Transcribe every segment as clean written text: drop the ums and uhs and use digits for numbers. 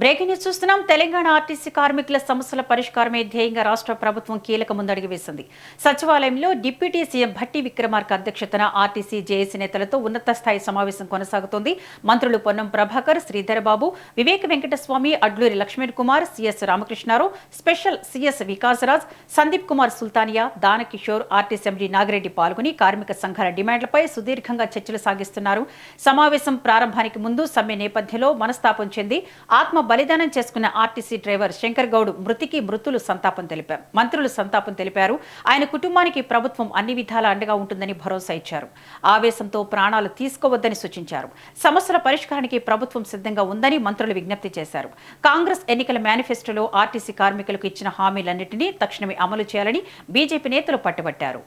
Breaking news చూస్తున్నాం. Telangana RTC కార్మికుల సమస్యల పరిష్కారమే ధ్యేయంగా రాష్ట్ర ప్రభుత్వం కీలక ముందడుగు వేసింది. సచివాలయంలో డిప్యూటీ సీఎం భట్టి విక్రమార్క అధ్యక్షతన ఆర్టీసీ జేఏసీ నేతలతో ఉన్నత స్థాయి సమావేశం కొనసాగుతోంది. మంత్రులు Ponnam Prabhakar, Sridhar Babu, Vivek Venkataswamy, Adluri Laxman Kumar, CS Ramakrishna Rao, special CS Vikas Raj, Sandeep Kumar Sultania, Dana Kishore, RTC MD Nagi Reddy పాల్గొని కార్మిక సంఘాల డిమాండ్లపై సుదీర్ఘంగా చర్చలు సాగిస్తున్నారు. సమావేశం ప్రారంభానికి ముందు సమ్మె నేపథ్యంలో మనస్తాపం చెంది ఆత్మ బలిదానం చేసుకున్న ఆర్టీసీ డ్రైవర్ శంకర్ గౌడ్ మృతికి మంత్రులు సంతాపం తెలిపారు. ఆయన కుటుంబానికి ప్రభుత్వం అన్ని విధాల అండగా ఉంటుందని భరోసా ఇచ్చారు. ఆవేశంతో ప్రాణాలు తీసుకోవద్దని సూచించారు. సమస్యల పరిష్కారానికి ప్రభుత్వం సిద్ధంగా ఉందని మంత్రులు విజ్ఞప్తి చేశారు. కాంగ్రెస్ ఎన్నికల మేనిఫెస్టోలో ఆర్టీసీ కార్మికులకు ఇచ్చిన హామీలన్నింటినీ తక్షణమే అమలు చేయాలని బీజేపీ నేతలు పట్టుబట్టారు.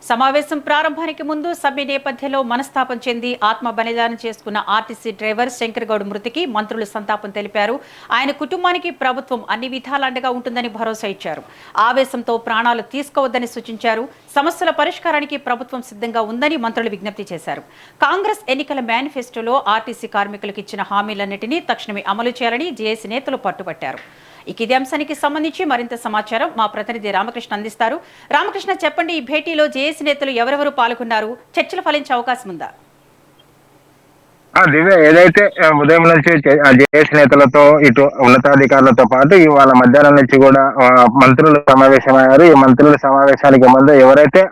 సమావేశం ప్రారంభానికి ముందు సమ్మె నేపథ్యంలో మనస్తాపం చెంది ఆత్మ బలిదానం చేసుకున్న ఆర్టీసీ డ్రైవర్ శంకర్ గౌడ్ మృతికి మంత్రులు సంతాపం తెలిపారు. ఆయన కుటుంబానికి ప్రభుత్వం అన్ని విధాల అండగా ఉంటుందని భరోసా ఇచ్చారు. ఆవేశంతో ప్రాణాలు తీసుకోవద్దని సూచించారు. సమస్యల పరిష్కారానికి ప్రభుత్వం సిద్ధంగా ఉందని మంత్రులు విజ్ఞప్తి చేశారు. కాంగ్రెస్ ఎన్నికల మేనిఫెస్టోలో ఆర్టీసీ కార్మికులకు ఇచ్చిన హామీలన్నింటినీ తక్షణమే అమలు చేయాలని జేఏసీ నేతలు పట్టుబట్టారు. ఇదే అంశానికి సంబంధించి మరింత సమాచారం మా ప్రతినిధి రామకృష్ణ అందిస్తారు. రామకృష్ణ, చెప్పండి, ఈ భేటీలో జేఏసీ నేతలు ఎవరెవరు పాల్గొన్నారు? చర్చలు ఫలించే అవకాశం ఉందా? దివ్య, ఏదైతే ఉదయం నుంచి జేఏసీ నేతలతో ఇటు ఉన్నతాధికారులతో పాటు ఇవాళ మధ్యాహ్నం నుంచి కూడా మంత్రులు సమావేశమయ్యారు. ఈ మంత్రుల సమావేశానికి ముందు ఎవరైతే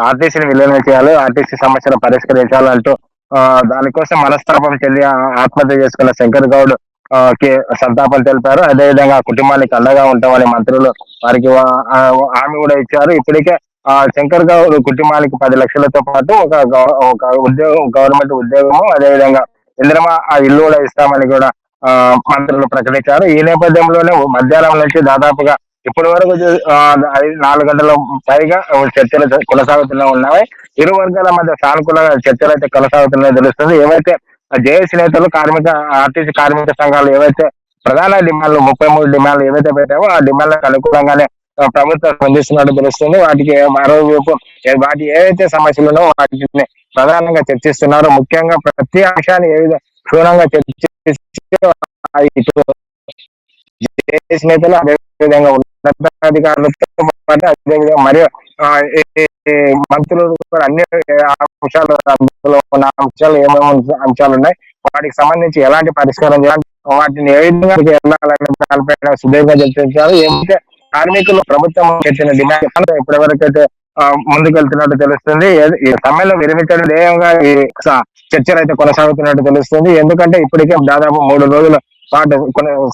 ఆర్టీసీని విలీనం చేయాలో, ఆర్టీసీ సమస్యను పరిష్కరించాలంటూ దానికోసం మనస్తాపం చెంది ఆత్మహత్య చేసుకున్న శంకర్ గౌడ్ కి సంతాపం తెలిపారు. అదేవిధంగా కుటుంబానికి అండగా ఉంటామని మంత్రులు వారికి హామీ కూడా ఇచ్చారు. ఇప్పటికే శంకర్ గౌడ్ కుటుంబానికి 10 లక్షలతో పాటు ఒక ఉద్యోగం, గవర్నమెంట్ ఉద్యోగము, అదేవిధంగా ఇందిరమ్మ ఇల్లు కూడా ఇస్తామని కూడా మంత్రులు ప్రకటించారు. ఈ నేపథ్యంలోనే మధ్యాహ్నం నుంచి దాదాపుగా ఇప్పటి వరకు 4 గంటల పైగా చర్చలు కొనసాగుతూనే ఉన్నాయి. ఇరు వర్గాల మధ్య సానుకూలంగా చర్చలు అయితే కొనసాగుతున్నాయో తెలుస్తుంది. ఏవైతే జేఏసీ నేతలు ఆర్టీసీ కార్మిక సంఘాలు ఏవైతే ప్రధాన డిమాండ్లు 33 డిమాండ్లు ఏవైతే పెట్టావో ఆ డిమాండ్లకు అనుకూలంగానే ప్రభుత్వం స్పందిస్తున్నట్టు తెలుస్తుంది. వాటికి మరోవైపు వాటి ఏవైతే సమస్యలు ఉన్నాయో వాటిని ప్రధానంగా చర్చిస్తున్నారు. ముఖ్యంగా ప్రతి అంశాన్ని ఏ విధంగా క్షుణ్ణంగా చర్చిస్తూ జేఏసీ నేతలు అదేవిధంగా ఉన్నతాధికారులతో పాటు అదేవిధంగా మరియు మంత్రులు కూడా అన్ని అంశాలు, అందులో ఉన్న అంశాలు ఏమేమి అంశాలు ఉన్నాయి, వాటికి సంబంధించి ఎలాంటి పరిష్కారం చేయాలి, వాటిని ఏ విధంగా వెళ్ళాలనే దానిపైన సుదీర్ఘంగా చర్చించారు. ఏదైతే కార్మికులు ప్రభుత్వం పెట్టిన డిమాండ్ ఇప్పటివరకైతే ముందుకెళ్తున్నట్టు తెలుస్తుంది. ఈ సమ్మెలో విరమించడం ధ్యేయంగా ఈ చర్చలు అయితే కొనసాగుతున్నట్టు తెలుస్తుంది. ఎందుకంటే ఇప్పటికే దాదాపు 3 రోజుల పాటు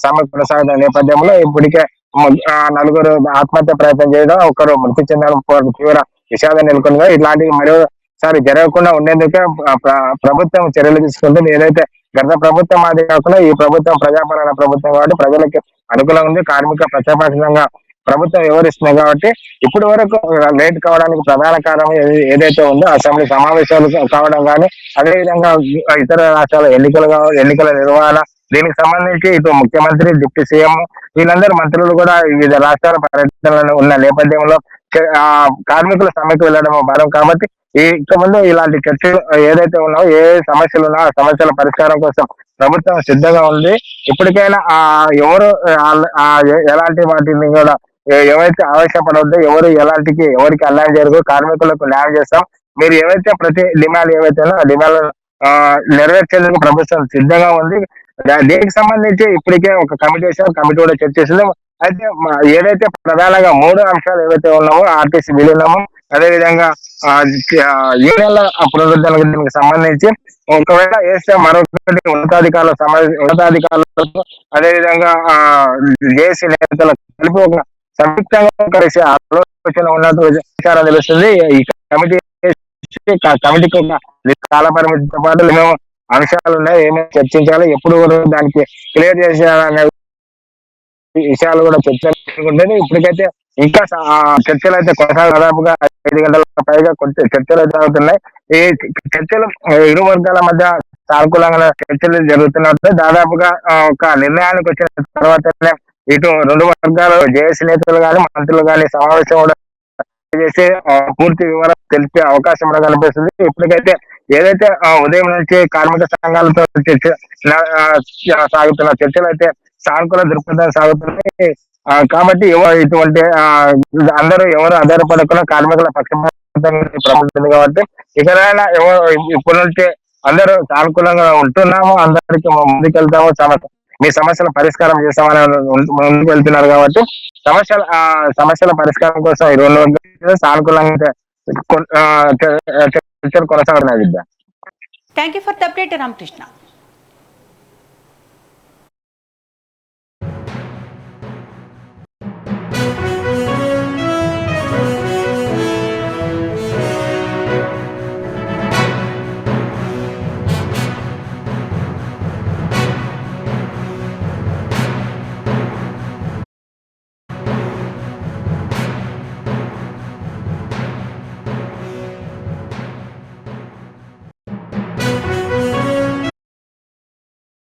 సమ్మె కొనసాగుతున్న నేపథ్యంలో ఇప్పటికే 4 ఆత్మహత్య ప్రయత్నం చేయడం, ఒకరు మృతి చెందడం తీవ్ర విషాదం నెలకొందిగా. ఇట్లాంటివి మరోసారి జరగకుండా ఉండేందుకే ప్రభుత్వం చర్యలు తీసుకుంటుంది. ఏదైతే గత ప్రభుత్వం అది కాకుండా ఈ ప్రభుత్వం ప్రజాపాలన ప్రభుత్వం కాబట్టి ప్రజలకు అనుకూలంగా ఉంది. కార్మిక ప్రజాపాలనంగా ప్రభుత్వం వివరిస్తుంది కాబట్టి ఇప్పటి వరకు లేట్ కావడానికి ప్రధాన కారణం ఏదైతే ఉందో అసెంబ్లీ సమావేశాలు కావడం కానీ, అదేవిధంగా ఇతర రాష్ట్రాల ఎన్నికల నిర్వహణ, దీనికి సంబంధించి ఇటు ముఖ్యమంత్రి, డిప్యూటీ సీఎం వీళ్ళందరూ మంత్రులు కూడా వివిధ రాష్ట్రాల పర్యటనలో ఉన్న నేపథ్యంలో కార్మికుల సమ్మెకు వెళ్ళడం భారం కాబట్టి ఇక ముందు ఇలాంటి చర్చలు ఏదైతే ఉన్నాయో, ఏ సమస్యలు ఉన్నాయో ఆ సమస్యల పరిష్కారం కోసం ప్రభుత్వం సిద్ధంగా ఉంది. ఇప్పటికైనా ఎవరు ఎలాంటి వాటిని కూడా ఎవరైతే ఆవేశపడవద్దో, ఎవరికి అన్యాయం జరగదు, కార్మికులకు న్యాయం చేస్తాం, మీరు ఏవైతే ప్రతి డిమాండ్ ఏవైతే ఉన్నాయో ఆ డిమాండ్ నెరవేర్చేందుకు ప్రభుత్వం సిద్ధంగా ఉంది. దీనికి సంబంధించి ఇప్పటికే ఒక కమిటీ వేసాం, కమిటీ కూడా చర్చిస్తుంది. అయితే ఏదైతే ప్రధానంగా 3 అంశాలు ఏవైతే ఉన్నామో, ఆర్టీసీ విలీనము, అదేవిధంగా యూనియన్ల పునరుద్ధరణకు దీనికి సంబంధించి ఒకవేళ వేస్తే మరొకటి ఉన్నతాధికారులతో అదేవిధంగా జేఏసీ నేతలకు కలిపి ఒక సంయుక్తంగా కలిసి ఆలోచన ఉన్నట్టు విచారణ తెలుస్తుంది. ఈ కమిటీకి ఒక కాల పరిమితితో పాటు మేము అంశాలు ఉన్నాయి, ఏమేమి చర్చించాలి, ఎప్పుడు కూడా దానికి క్లియర్ చేసేయాలనే విషయాలు కూడా చర్చలు ఇప్పటికైతే ఇంకా చర్చలు అయితే దాదాపుగా 5 గంటల పైగా చర్చలు అయితే అవుతున్నాయి. ఈ చర్చలు ఇరు వర్గాల మధ్య సానుకూలంగా చర్చలు జరుగుతున్నట్టు దాదాపుగా ఒక నిర్ణయానికి వచ్చిన తర్వాతనే ఇటు రెండు వర్గాలు జేఏసీ నేతలు గాని మంత్రులు గాని సమావేశం కూడా చేసి పూర్తి వివరాలు తెలిపే అవకాశం కూడా కనిపిస్తుంది. ఇప్పటికైతే ఏదైతే ఉదయం నుంచి కార్మిక సంఘాలతో సాగుతున్న చర్చలు అయితే సానుకూల దృక్పథం సాగుతున్నాయి. కాబట్టి ఇటువంటి అందరూ ఎవరు ఆధారపడకుండా కార్మికుల పక్షపాతంగా ప్రభుత్వం కాబట్టి ఇకనైనా ఇప్పటి నుంచి అందరూ సానుకూలంగా ఉంటున్నాము, అందరికి ముందుకెళ్తాము, మీ సమస్యల పరిష్కారం చేస్తామని ముందుకు వెళ్తున్నారు కాబట్టి సమస్యల పరిష్కారం కోసం ఈ రెండు సానుకూలంగా చర్చలు కొనసాగుతున్నాయి Vidya. Thank you for the update Ramakrishna.